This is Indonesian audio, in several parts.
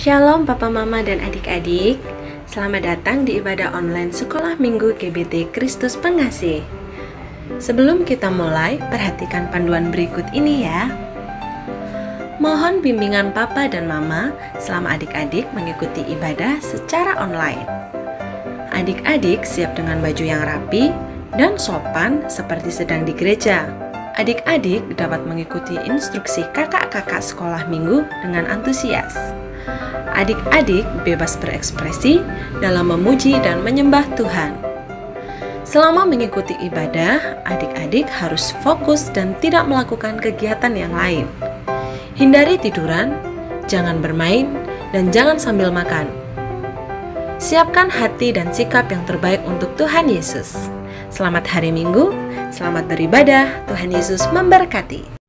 Shalom Papa Mama dan adik-adik. Selamat datang di ibadah online Sekolah Minggu GBT Kristus Pengasih. Sebelum kita mulai, perhatikan panduan berikut ini ya. Mohon bimbingan Papa dan Mama selama adik-adik mengikuti ibadah secara online. Adik-adik siap dengan baju yang rapi dan sopan seperti sedang di gereja. Adik-adik dapat mengikuti instruksi kakak-kakak sekolah minggu dengan antusias. Adik-adik bebas berekspresi dalam memuji dan menyembah Tuhan. Selama mengikuti ibadah, adik-adik harus fokus dan tidak melakukan kegiatan yang lain. Hindari tiduran, jangan bermain, dan jangan sambil makan. Siapkan hati dan sikap yang terbaik untuk Tuhan Yesus. Selamat hari Minggu, selamat beribadah, Tuhan Yesus memberkati.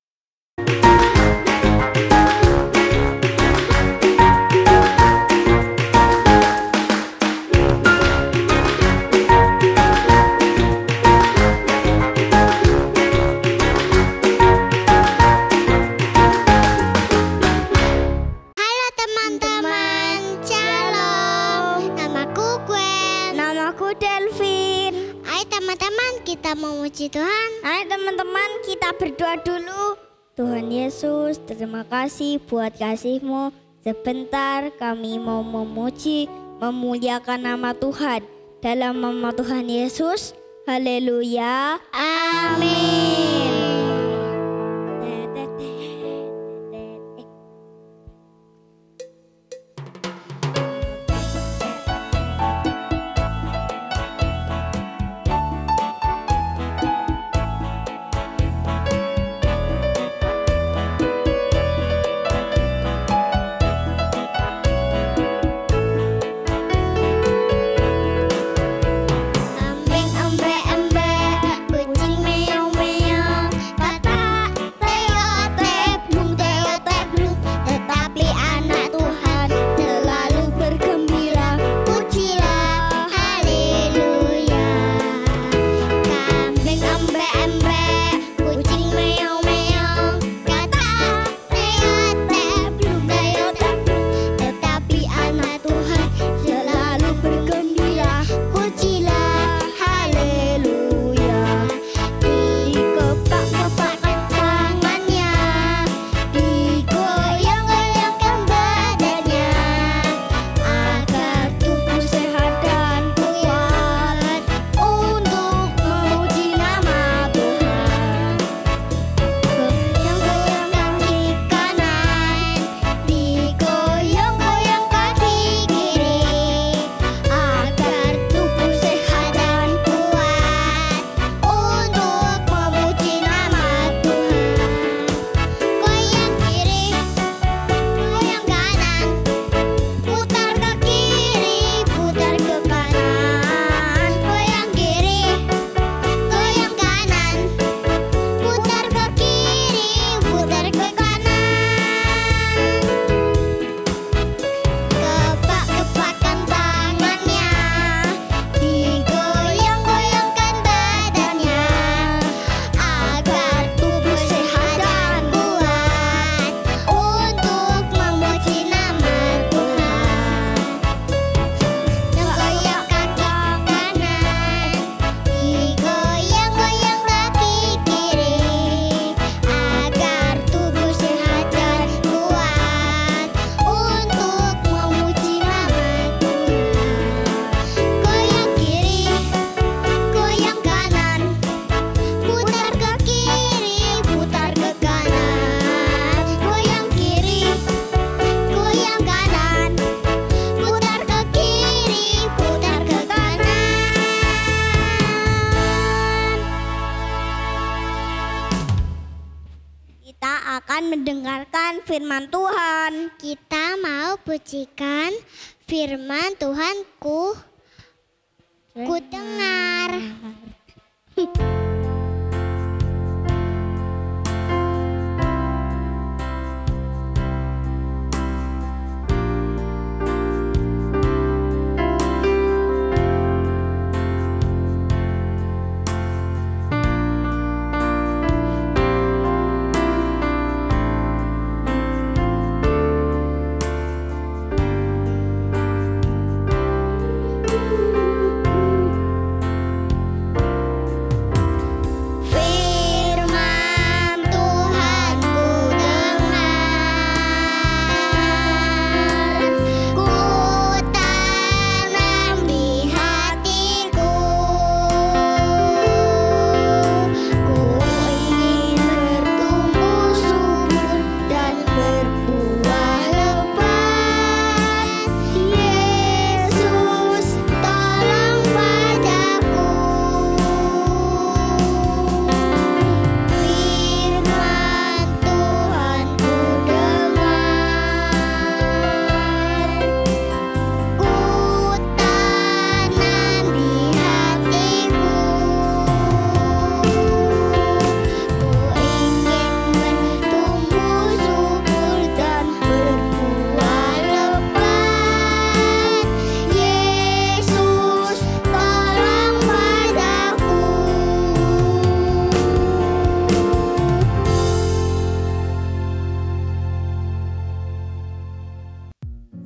Kita memuji Tuhan. Ayo teman-teman, kita berdoa dulu. Tuhan Yesus, terima kasih buat kasih-Mu. Sebentar kami mau memuji, memuliakan nama Tuhan. Dalam nama Tuhan Yesus, haleluya, amin. Mendengarkan firman Tuhan. Kita mau pujikan firman Tuhan ku dengar.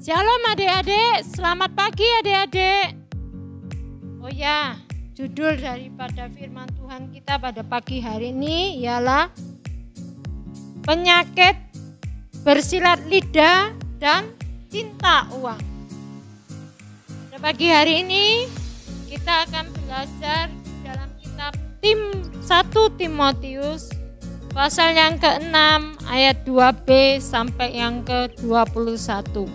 Shalom adik-adik, selamat pagi adik-adik. Oh ya, judul daripada firman Tuhan kita pada pagi hari ini ialah penyakit bersilat lidah dan cinta uang. Pada pagi hari ini kita akan belajar dalam kitab 1 Timotius pasal yang ke-6 ayat 2b sampai yang ke-21.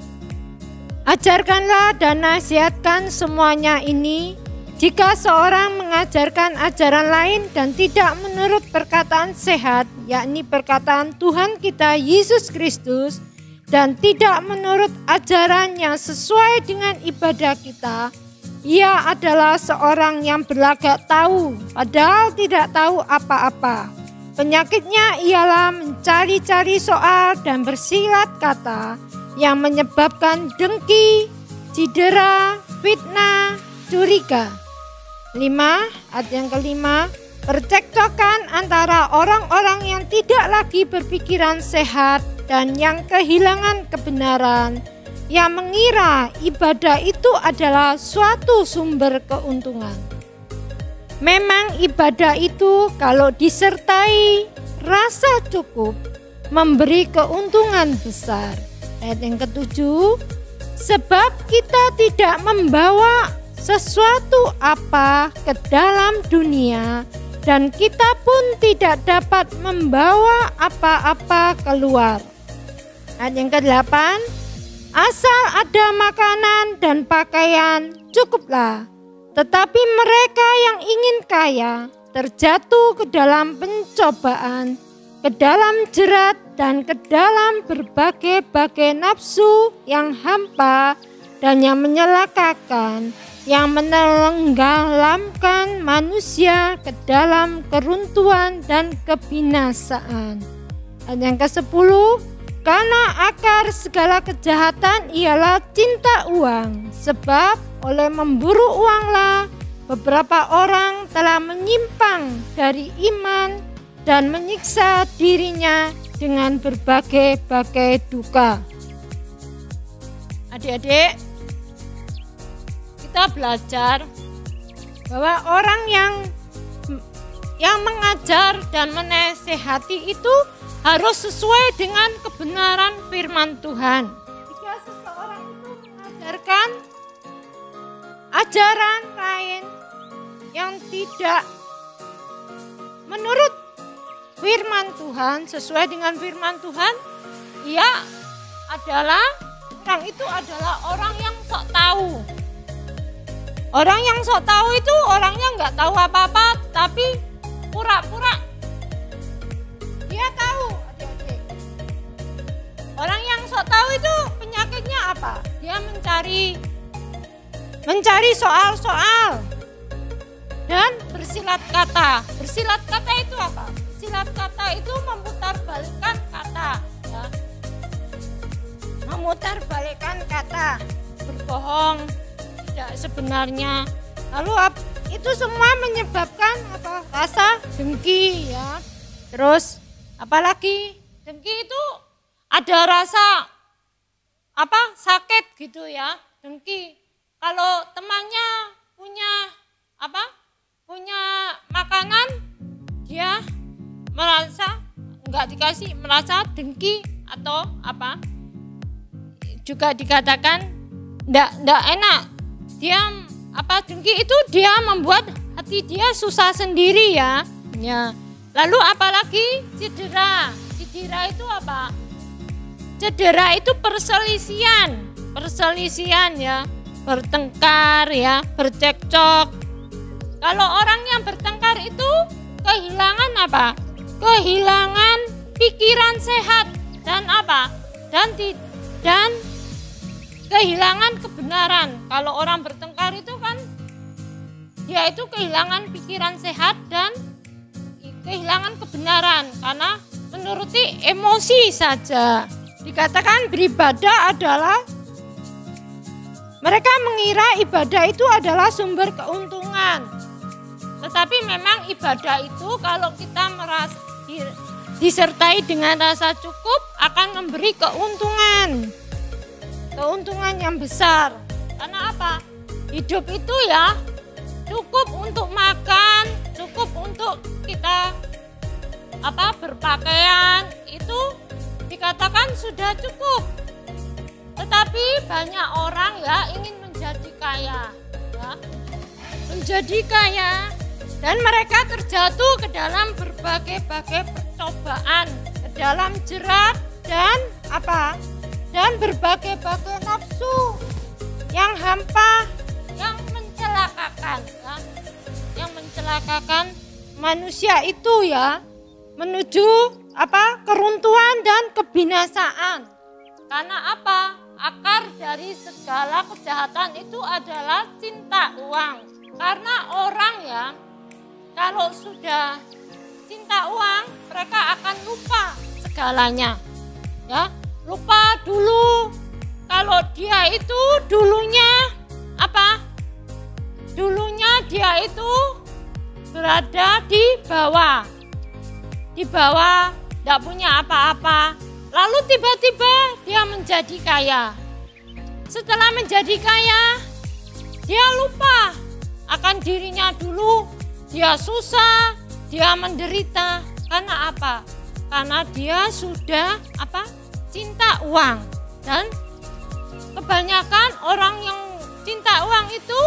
Ajarkanlah dan nasihatkan semuanya ini. Jika seorang mengajarkan ajaran lain dan tidak menurut perkataan sehat, yakni perkataan Tuhan kita Yesus Kristus, dan tidak menurut ajaran yang sesuai dengan ibadah kita, ia adalah seorang yang berlagak tahu, padahal tidak tahu apa-apa. Penyakitnya ialah mencari-cari soal dan bersilat kata, yang menyebabkan dengki, cedera, fitnah, curiga. 5, ayat yang kelima, percekcokan antara orang-orang yang tidak lagi berpikiran sehat dan yang kehilangan kebenaran, yang mengira ibadah itu adalah suatu sumber keuntungan. Memang ibadah itu kalau disertai rasa cukup memberi keuntungan besar. Ayat yang ke-7, sebab kita tidak membawa sesuatu apa ke dalam dunia dan kita pun tidak dapat membawa apa-apa keluar. Ayat yang ke-8, asal ada makanan dan pakaian cukuplah, tetapi mereka yang ingin kaya terjatuh ke dalam pencobaan, ke dalam jerat dan ke dalam berbagai-bagai nafsu yang hampa dan yang menyelakakan, yang menenggelamkan manusia ke dalam keruntuhan dan kebinasaan. Dan yang ke-10, karena akar segala kejahatan ialah cinta uang, sebab oleh memburu uanglah beberapa orang telah menyimpang dari iman dan menyiksa dirinya dengan berbagai-bagai duka. Adik-adik, kita belajar bahwa orang yang mengajar dan menasehati itu harus sesuai dengan kebenaran firman Tuhan. Jika seseorang itu mengajarkan ajaran lain yang tidak menurut firman Tuhan, sesuai dengan firman Tuhan, orang itu adalah orang yang sok tahu. Orang yang sok tahu itu orangnya nggak tahu apa-apa, tapi pura-pura dia tahu. Adik-adik. Orang yang sok tahu itu penyakitnya apa? Dia mencari soal-soal dan bersilat kata. Bersilat kata itu apa? Bersilat kata itu memutarbalikkan kata. Ya. Memutarbalikkan kata, berbohong. Tidak sebenarnya. Lalu itu semua menyebabkan apa? Rasa dengki ya. Terus apalagi dengki itu ada rasa sakit gitu ya. Dengki. Kalau temannya punya makanan, dia merasa enggak dikasih, merasa dengki atau apa? Juga dikatakan enggak enak. Dia dengki itu dia membuat hati dia susah sendiri ya. Lalu apalagi cedera. Cedera itu apa? Cedera itu perselisihan ya, bertengkar ya, bercekcok. Kalau orang yang bertengkar itu kehilangan apa? Kehilangan pikiran sehat dan apa? Dan kehilangan kebenaran. Kalau orang bertengkar itu kan dia itu kehilangan pikiran sehat dan kehilangan kebenaran karena menuruti emosi saja. Dikatakan beribadah adalah mereka mengira ibadah itu adalah sumber keuntungan. Tetapi memang ibadah itu kalau kita merasa disertai dengan rasa cukup akan memberi keuntungan. keuntungan yang besar. Karena apa? Hidup itu ya cukup untuk makan, cukup untuk kita berpakaian, itu dikatakan sudah cukup. Tetapi banyak orang ya ingin menjadi kaya, ya. Menjadi kaya, dan mereka terjatuh ke dalam berbagai-bagai percobaan, ke dalam jerat dan dan berbagai-bagai nafsu yang hampa, yang mencelakakan, ya. Yang mencelakakan manusia itu ya menuju keruntuhan dan kebinasaan. Karena apa? Akar dari segala kejahatan itu adalah cinta uang. Karena orang ya kalau sudah cinta uang, mereka akan lupa segalanya. Ya, lupa dulu kalau dia itu dulunya Dulunya dia itu berada di bawah, tidak punya apa-apa. Lalu tiba-tiba dia menjadi kaya. Setelah menjadi kaya, dia lupa akan dirinya dulu. Dia susah, dia menderita. Karena apa? Karena dia sudah cinta uang. Dan kebanyakan orang yang cinta uang itu,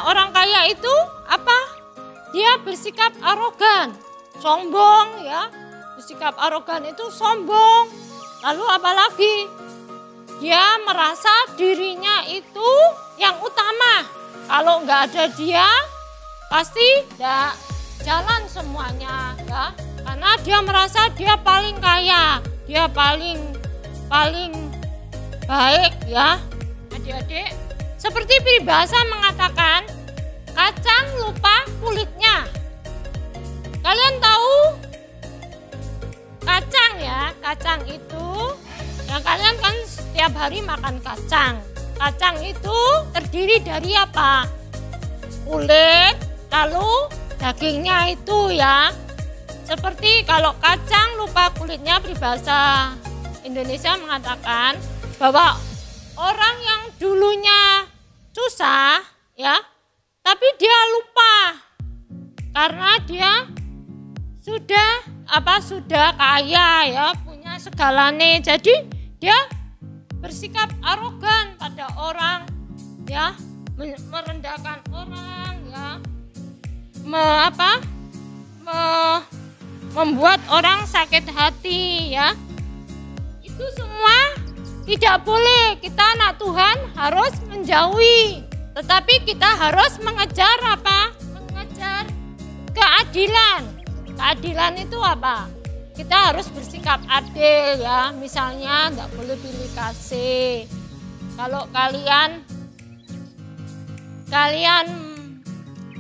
orang kaya itu dia bersikap arogan, sombong ya. Bersikap arogan itu sombong. Lalu apalagi? Dia merasa dirinya itu yang utama. Kalau nggak ada dia, pasti nggak jalan semuanya, ya. Karena dia merasa dia paling kaya, dia paling baik, ya. Adik-adik, seperti peribahasa mengatakan, kacang lupa kulitnya. Kalian tahu kacang ya? Kacang itu, yang kalian kan setiap hari makan kacang. Kacang itu terdiri dari apa? Kulit, lalu dagingnya itu ya. Seperti kalau kacang lupa kulitnya, peribahasa Indonesia mengatakan bahwa orang yang dulunya susah ya, tapi dia lupa karena dia sudah kaya ya, punya segalanya. Jadi dia bersikap arogan pada orang ya, merendahkan orang ya, membuat orang sakit hati ya. Itu semua tidak boleh. Kita anak Tuhan harus menjauhi, tetapi kita harus mengejar mengejar keadilan. Keadilan itu apa? Kita harus bersikap adil ya. Misalnya nggak boleh pilih kasih. Kalau kalian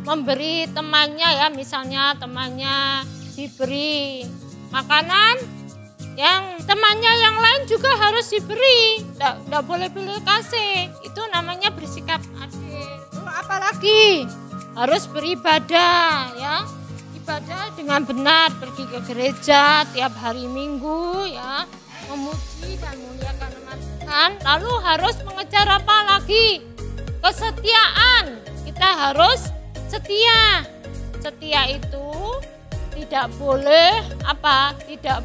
memberi temannya ya, misalnya temannya diberi makanan, yang temannya yang lain juga harus diberi. Nggak boleh pilih kasih. Itu namanya bersikap adil. Lalu apalagi? Harus beribadah ya. Ibadah dengan benar, pergi ke gereja tiap hari Minggu ya, memuji dan memuliakan nama Tuhan. Lalu harus mengejar apa lagi? Kesetiaan. Kita harus setia. Setia itu tidak boleh tidak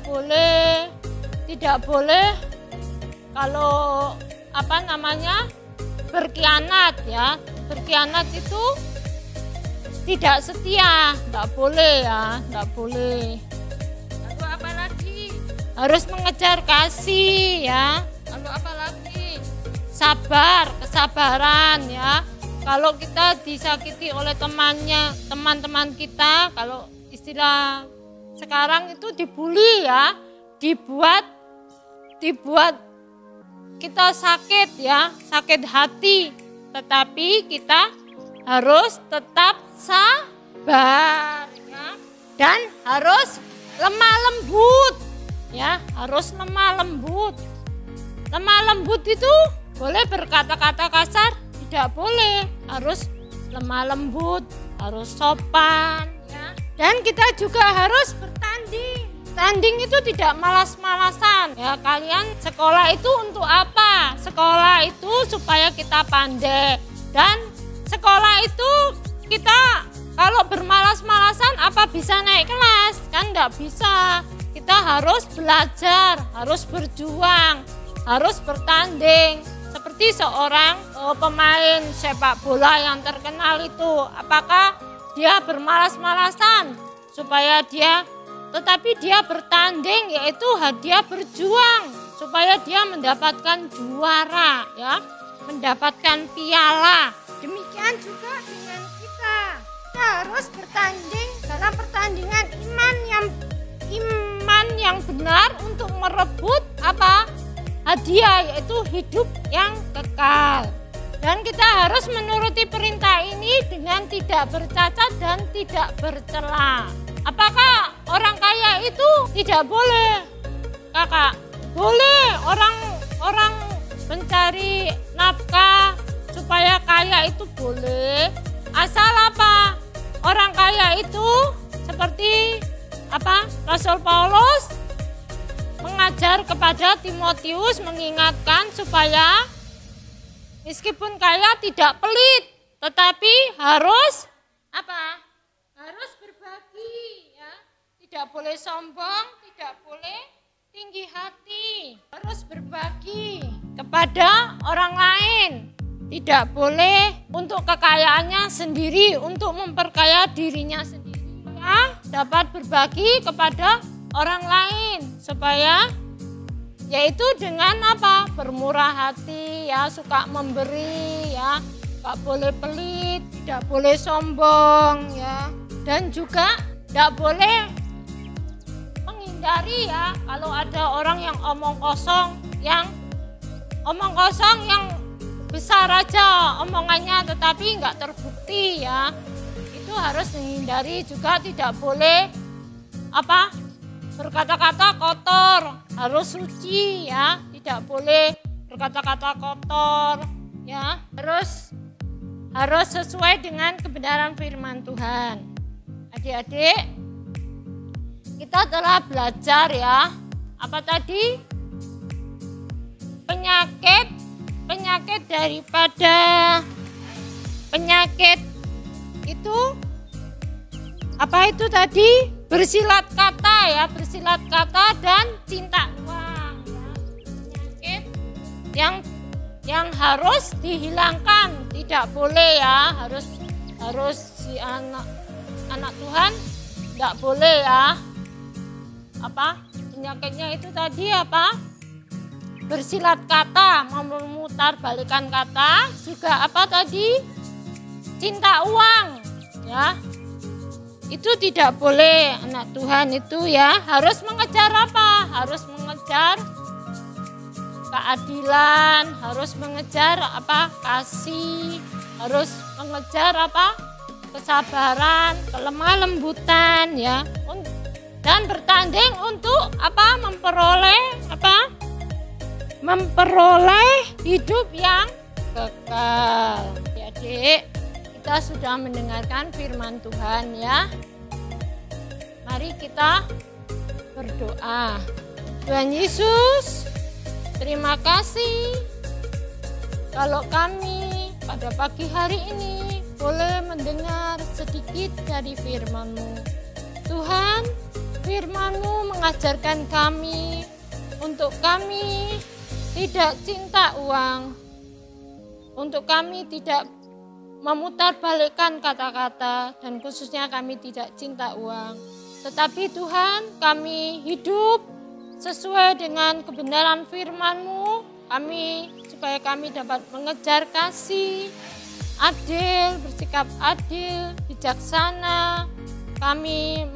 boleh kalau berkhianat ya. Berkhianat itu tidak setia, tidak boleh ya, tidak boleh. Lalu apa lagi? Harus mengejar kasih ya. Lalu apa lagi? Sabar, kesabaran ya. Kalau kita disakiti oleh teman-teman kita, kalau istilah sekarang itu dibully ya, dibuat kita sakit ya, sakit hati. Tetapi kita harus tetap sabar ya, dan harus lemah lembut ya, harus lemah lembut. Lemah lembut itu boleh berkata-kata kasar? Tidak boleh, harus lemah lembut, harus sopan ya. Dan kita juga harus bertanding bertanding itu tidak malas-malasan. Ya, kalian sekolah itu untuk apa? Sekolah itu supaya kita pandai. Dan sekolah itu kita kalau bermalas-malasan apa bisa naik kelas? Kan enggak bisa. Kita harus belajar, harus berjuang, harus bertanding. Seperti seorang pemain sepak bola yang terkenal itu, apakah dia bermalas-malasan tetapi dia bertanding, yaitu dia berjuang supaya dia mendapatkan juara, ya, mendapatkan piala. Demikian juga dengan kita harus bertanding dalam pertandingan iman yang benar untuk merebut hadiah, yaitu hidup yang kekal. Dan kita harus menuruti perintah ini dengan tidak bercacat dan tidak bercela. Apakah orang kaya itu tidak boleh, Kakak? Boleh, orang mencari nafkah supaya kaya itu boleh. Asal orang kaya itu seperti Rasul Paulus mengajar kepada Timotius, mengingatkan supaya meskipun kaya tidak pelit, tetapi harus harus berbagi, ya. Tidak boleh sombong, tidak boleh tinggi hati, harus berbagi kepada orang lain. Tidak boleh untuk kekayaannya sendiri, untuk memperkaya dirinya sendiri. Ya, dapat berbagi kepada orang lain supaya yaitu dengan bermurah hati, ya, suka memberi, ya, gak boleh pelit, tidak boleh sombong, ya, dan juga tidak boleh menghindari, ya, kalau ada orang yang omong kosong yang besar aja omongannya tetapi nggak terbukti, ya, itu harus menghindari. Juga tidak boleh berkata-kata kotor, harus suci, ya, tidak boleh berkata-kata kotor, ya, harus sesuai dengan kebenaran firman Tuhan. Adik-adik, kita telah belajar, ya, apa tadi? Penyakit daripada penyakit itu apa itu tadi? Bersilat kata, ya, bersilat kata dan cinta uang, ya. Penyakit yang harus dihilangkan, tidak boleh, ya, harus si anak Tuhan tidak boleh, ya. Penyakitnya itu tadi bersilat kata, memutarbalikkan kata, juga tadi? Cinta uang, ya. Itu tidak boleh. Anak Tuhan itu, ya, harus mengejar harus mengejar keadilan, harus mengejar kasih, harus mengejar kesabaran, kelemah lembutan, ya, dan bertanding untuk memperoleh hidup yang kekal. Adik, kita sudah mendengarkan firman Tuhan, ya. Mari kita berdoa. Tuhan Yesus, terima kasih kalau kami pada pagi hari ini boleh mendengar sedikit dari firman-Mu. Tuhan, firman-Mu mengajarkan kami untuk kami tidak cinta uang, untuk kami tidak memutarbalikkan kata-kata, dan khususnya kami tidak cinta uang. Tetapi Tuhan, kami hidup sesuai dengan kebenaran firman-Mu, supaya kami dapat mengejar kasih, adil, bersikap adil, bijaksana, kami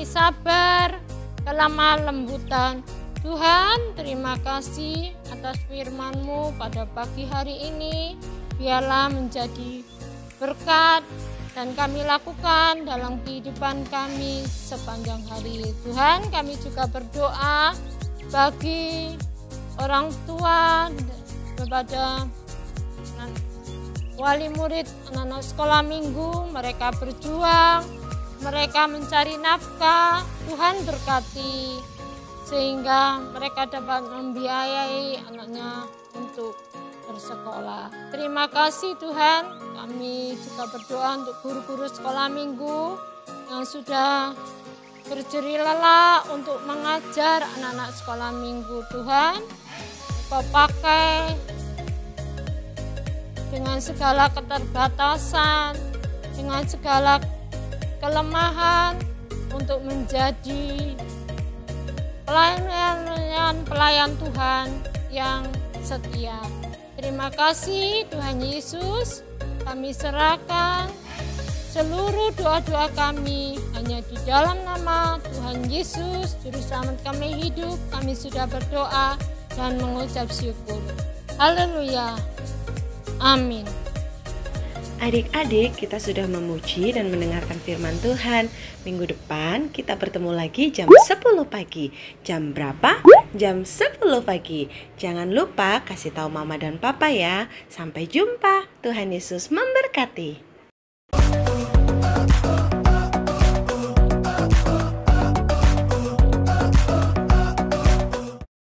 sabar, kelemah lembutan. Tuhan, terima kasih atas firman-Mu pada pagi hari ini. Biarlah menjadi berkat dan kami lakukan dalam kehidupan kami sepanjang hari. Tuhan, kami juga berdoa bagi orang tua, kepada wali murid anak-anak sekolah minggu, mereka berjuang mereka mencari nafkah. Tuhan berkati sehingga mereka dapat membiayai anaknya untuk bersekolah. Terima kasih Tuhan. Kami juga berdoa untuk guru-guru sekolah minggu yang sudah berjerih lelah untuk mengajar anak-anak sekolah minggu. Tuhan, Kau pakai dengan segala keterbatasan, dengan segala kelemahan untuk menjadi pelayan Tuhan yang setia. Terima kasih Tuhan Yesus. Kami serahkan seluruh doa-doa kami hanya di dalam nama Tuhan Yesus, Juru Selamat kami hidup. Kami sudah berdoa dan mengucap syukur. Haleluya. Amin. Adik-adik, kita sudah memuji dan mendengarkan firman Tuhan. Minggu depan kita bertemu lagi jam 10 pagi. Jam berapa? Jam 10 pagi. Jangan lupa kasih tahu mama dan papa ya. Sampai jumpa. Tuhan Yesus memberkati.